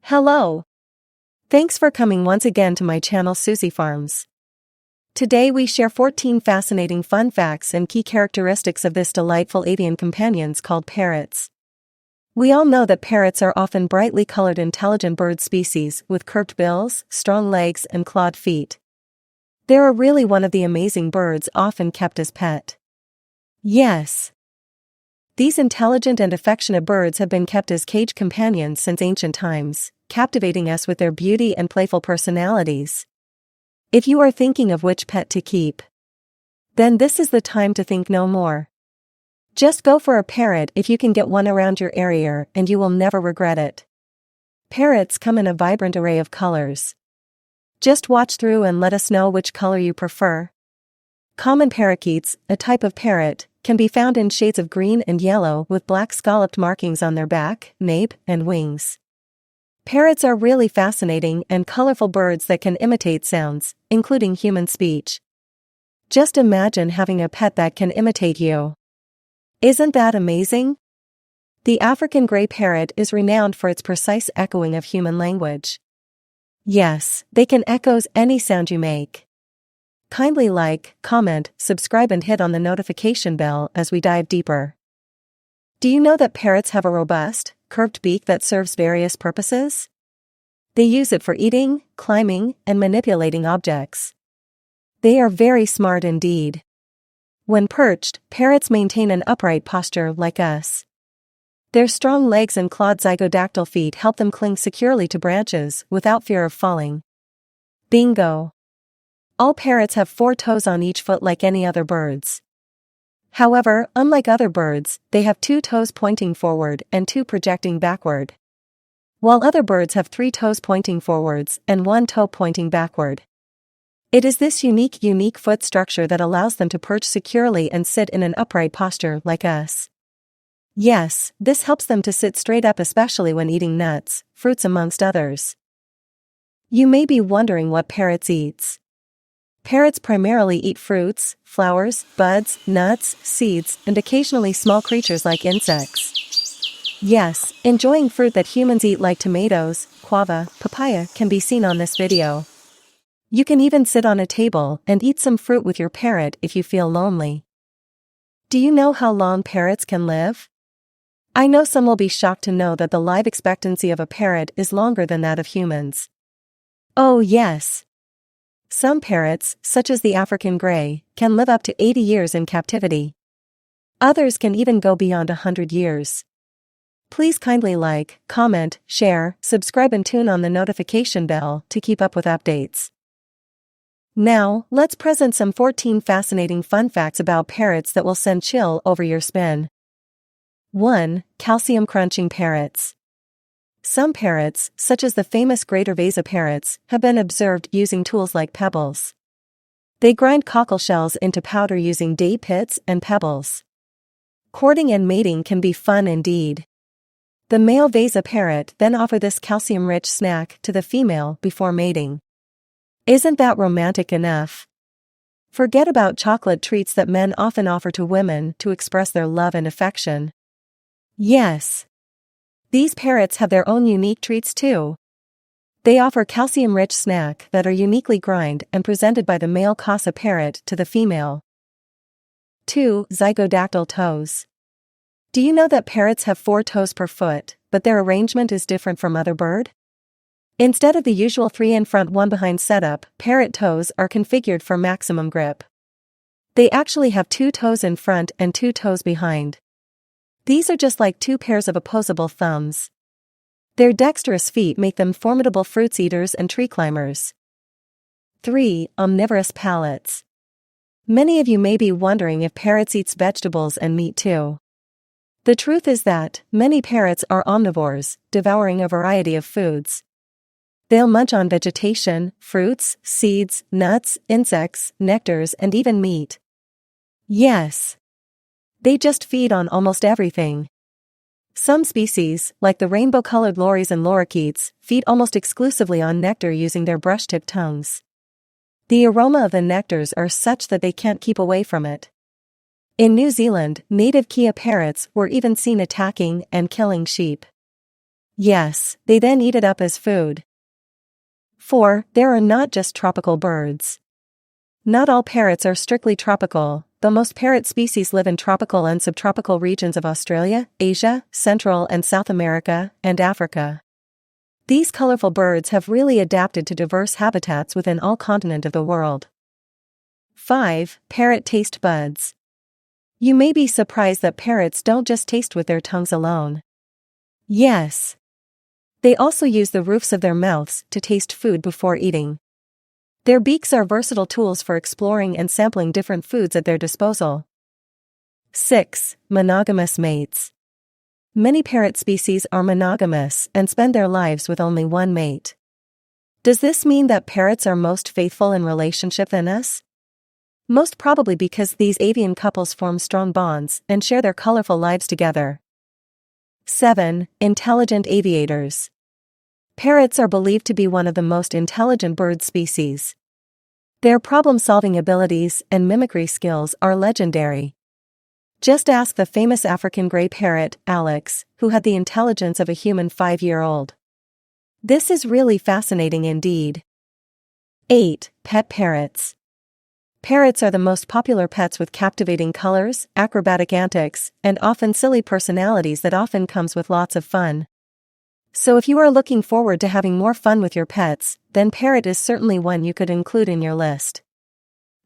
Hello! Thanks for coming once again to my channel Susie Farms. Today we share 14 fascinating fun facts and key characteristics of this delightful avian companions called parrots. We all know that parrots are often brightly colored intelligent bird species with curved bills, strong legs and clawed feet. They are really one of the amazing birds often kept as pet. Yes! These intelligent and affectionate birds have been kept as cage companions since ancient times, captivating us with their beauty and playful personalities. If you are thinking of which pet to keep, then this is the time to think no more. Just go for a parrot if you can get one around your area, and you will never regret it. Parrots come in a vibrant array of colors. Just watch through and let us know which color you prefer. Common parakeets, a type of parrot, can be found in shades of green and yellow with black scalloped markings on their back, nape, and wings. Parrots are really fascinating and colorful birds that can imitate sounds, including human speech. Just imagine having a pet that can imitate you. Isn't that amazing? The African gray parrot is renowned for its precise echoing of human language. Yes, they can echo any sound you make. Kindly like, comment, subscribe and hit on the notification bell as we dive deeper. Do you know that parrots have a robust, curved beak that serves various purposes? They use it for eating, climbing, and manipulating objects. They are very smart indeed. When perched, parrots maintain an upright posture like us. Their strong legs and clawed zygodactyl feet help them cling securely to branches without fear of falling. Bingo! All parrots have 4 toes on each foot like any other birds. However, unlike other birds, they have 2 toes pointing forward and 2 projecting backward. While other birds have 3 toes pointing forwards and 1 toe pointing backward. It is this unique foot structure that allows them to perch securely and sit in an upright posture like us. Yes, this helps them to sit straight up, especially when eating nuts, fruits amongst others. You may be wondering what parrots eat. Parrots primarily eat fruits, flowers, buds, nuts, seeds, and occasionally small creatures like insects. Yes, enjoying fruit that humans eat like tomatoes, guava, papaya can be seen on this video. You can even sit on a table and eat some fruit with your parrot if you feel lonely. Do you know how long parrots can live? I know some will be shocked to know that the life expectancy of a parrot is longer than that of humans. Oh yes! Some parrots, such as the African gray, can live up to 80 years in captivity. Others can even go beyond 100 years. Please kindly like, comment, share, subscribe and tune on the notification bell to keep up with updates. Now, let's present some 14 fascinating fun facts about parrots that will send chill over your spine. 1. Calcium crunching parrots. Some parrots, such as the famous greater vasa parrots, have been observed using tools like pebbles. They grind cockle shells into powder using date pits and pebbles. Courting and mating can be fun indeed. The male vasa parrot then offers this calcium-rich snack to the female before mating. Isn't that romantic enough? Forget about chocolate treats that men often offer to women to express their love and affection. Yes! These parrots have their own unique treats too. They offer calcium-rich snack that are uniquely grind and presented by the male Casa parrot to the female. 2. Zygodactyl toes. Do you know that parrots have 4 toes per foot, but their arrangement is different from other bird? Instead of the usual 3 in front 1 behind setup, parrot toes are configured for maximum grip. They actually have 2 toes in front and 2 toes behind. These are just like 2 pairs of opposable thumbs. Their dexterous feet make them formidable fruits eaters and tree climbers. 3. Omnivorous palates. Many of you may be wondering if parrots eat vegetables and meat too. The truth is that many parrots are omnivores, devouring a variety of foods. They'll munch on vegetation, fruits, seeds, nuts, insects, nectars, and even meat. Yes! They just feed on almost everything. Some species, like the rainbow-colored lories and lorikeets, feed almost exclusively on nectar using their brush-tipped tongues. The aroma of the nectars are such that they can't keep away from it. In New Zealand, native Kia parrots were even seen attacking and killing sheep. Yes, they then eat it up as food. 4. There are not just tropical birds. Not all parrots are strictly tropical, though most parrot species live in tropical and subtropical regions of Australia, Asia, Central and South America, and Africa. These colorful birds have really adapted to diverse habitats within all continents of the world. 5. Parrot taste buds. You may be surprised that parrots don't just taste with their tongues alone. Yes. They also use the roofs of their mouths to taste food before eating. Their beaks are versatile tools for exploring and sampling different foods at their disposal. 6. Monogamous mates. Many parrot species are monogamous and spend their lives with only one mate. Does this mean that parrots are most faithful in relationship than us? Most probably because these avian couples form strong bonds and share their colorful lives together. 7. Intelligent aviators. Parrots are believed to be one of the most intelligent bird species. Their problem-solving abilities and mimicry skills are legendary. Just ask the famous African gray parrot, Alex, who had the intelligence of a human 5-year-old. This is really fascinating indeed. 8. Pet parrots. Parrots are the most popular pets with captivating colors, acrobatic antics, and often silly personalities that often comes with lots of fun. So if you are looking forward to having more fun with your pets, then parrot is certainly one you could include in your list.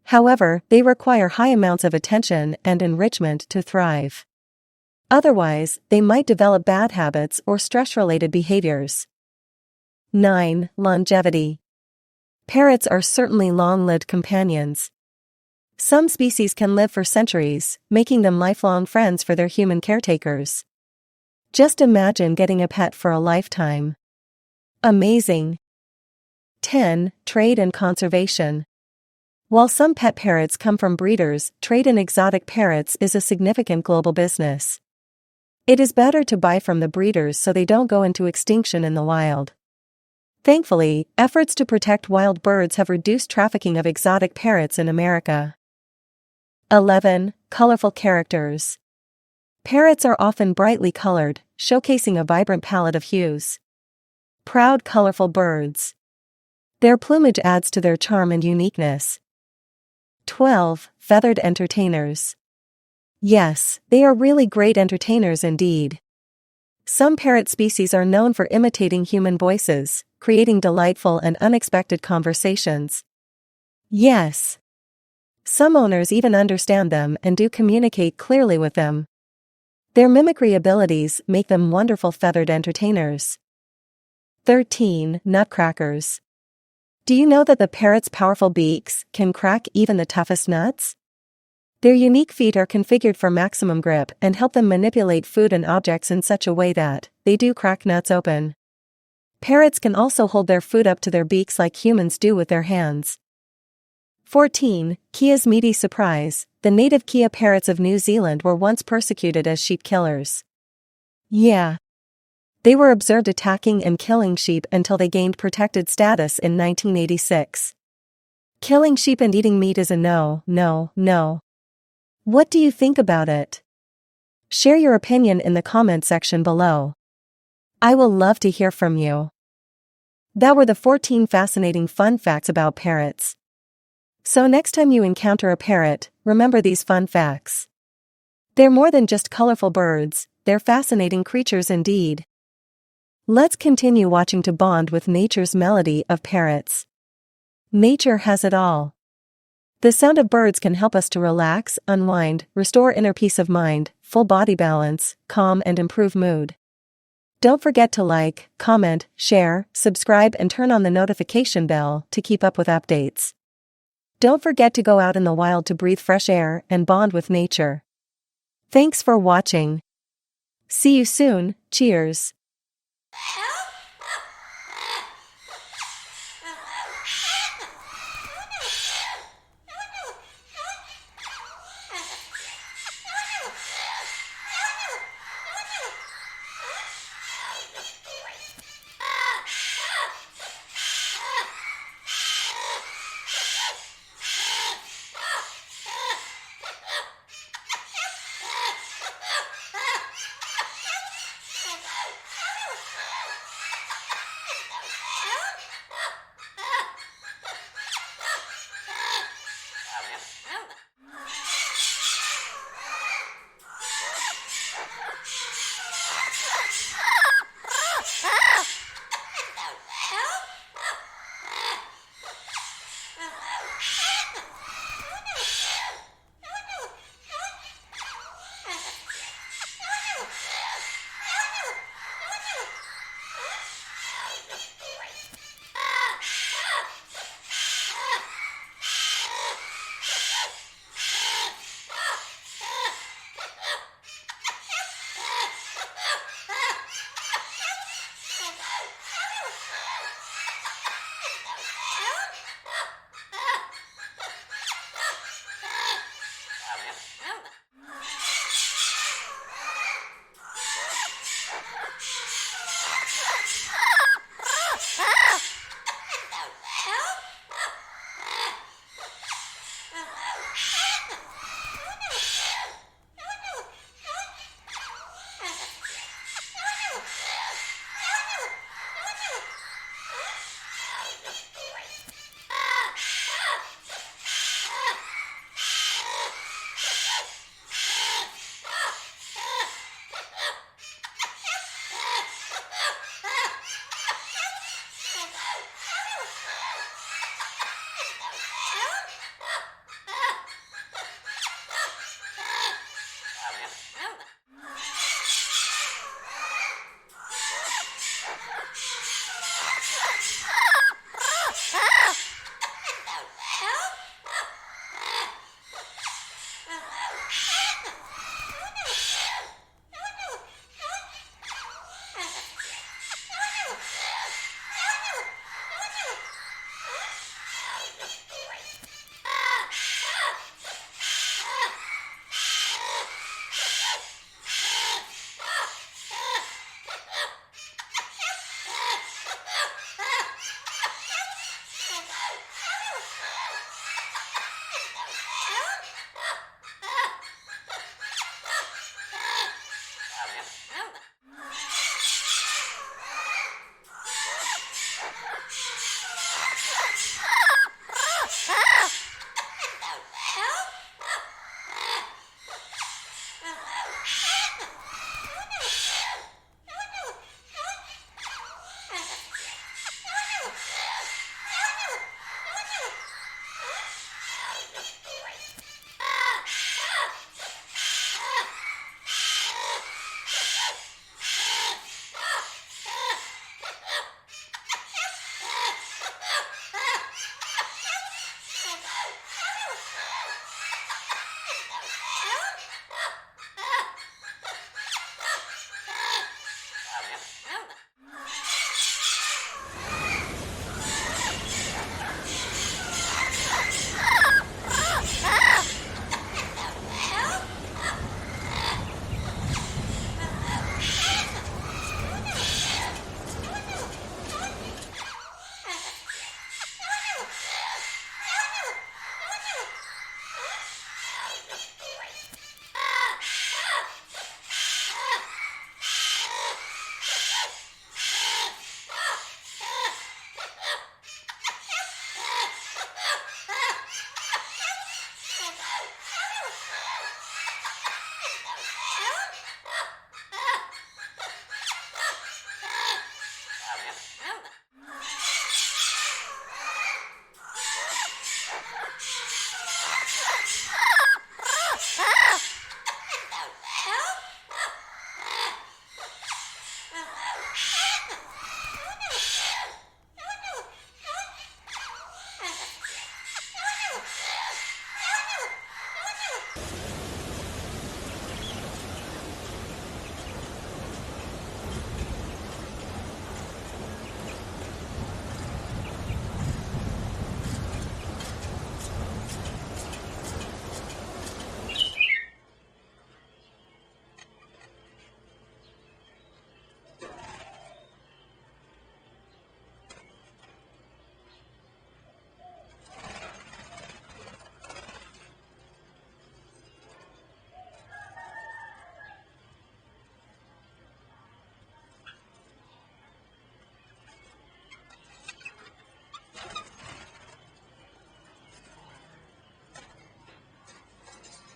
However, they require high amounts of attention and enrichment to thrive. Otherwise, they might develop bad habits or stress-related behaviors. 9. Longevity. Parrots are certainly long-lived companions. Some species can live for centuries, making them lifelong friends for their human caretakers. Just imagine getting a pet for a lifetime. Amazing. 10. Trade and conservation. While some pet parrots come from breeders, trade in exotic parrots is a significant global business. It is better to buy from the breeders so they don't go into extinction in the wild. Thankfully, efforts to protect wild birds have reduced trafficking of exotic parrots in America. 11. Colorful characters. Parrots are often brightly colored, showcasing a vibrant palette of hues. Proud, colorful birds. Their plumage adds to their charm and uniqueness. 12. Feathered entertainers. Yes, they are really great entertainers indeed. Some parrot species are known for imitating human voices, creating delightful and unexpected conversations. Yes. Some owners even understand them and do communicate clearly with them. Their mimicry abilities make them wonderful feathered entertainers. 13. Nutcrackers. Do you know that the parrot's powerful beaks can crack even the toughest nuts? Their unique feet are configured for maximum grip and help them manipulate food and objects in such a way that they do crack nuts open. Parrots can also hold their food up to their beaks like humans do with their hands. 14. Kia's meaty surprise. The native Kia parrots of New Zealand were once persecuted as sheep killers. Yeah. They were observed attacking and killing sheep until they gained protected status in 1986. Killing sheep and eating meat is a no, no, no. What do you think about it? Share your opinion in the comment section below. I will love to hear from you. That were the 14 fascinating fun facts about parrots. So next time you encounter a parrot, remember these fun facts. They're more than just colorful birds, they're fascinating creatures indeed. Let's continue watching to bond with nature's melody of parrots. Nature has it all. The sound of birds can help us to relax, unwind, restore inner peace of mind, full body balance, calm and improve mood. Don't forget to like, comment, share, subscribe and turn on the notification bell to keep up with updates. Don't forget to go out in the wild to breathe fresh air and bond with nature. Thanks for watching. See you soon, cheers.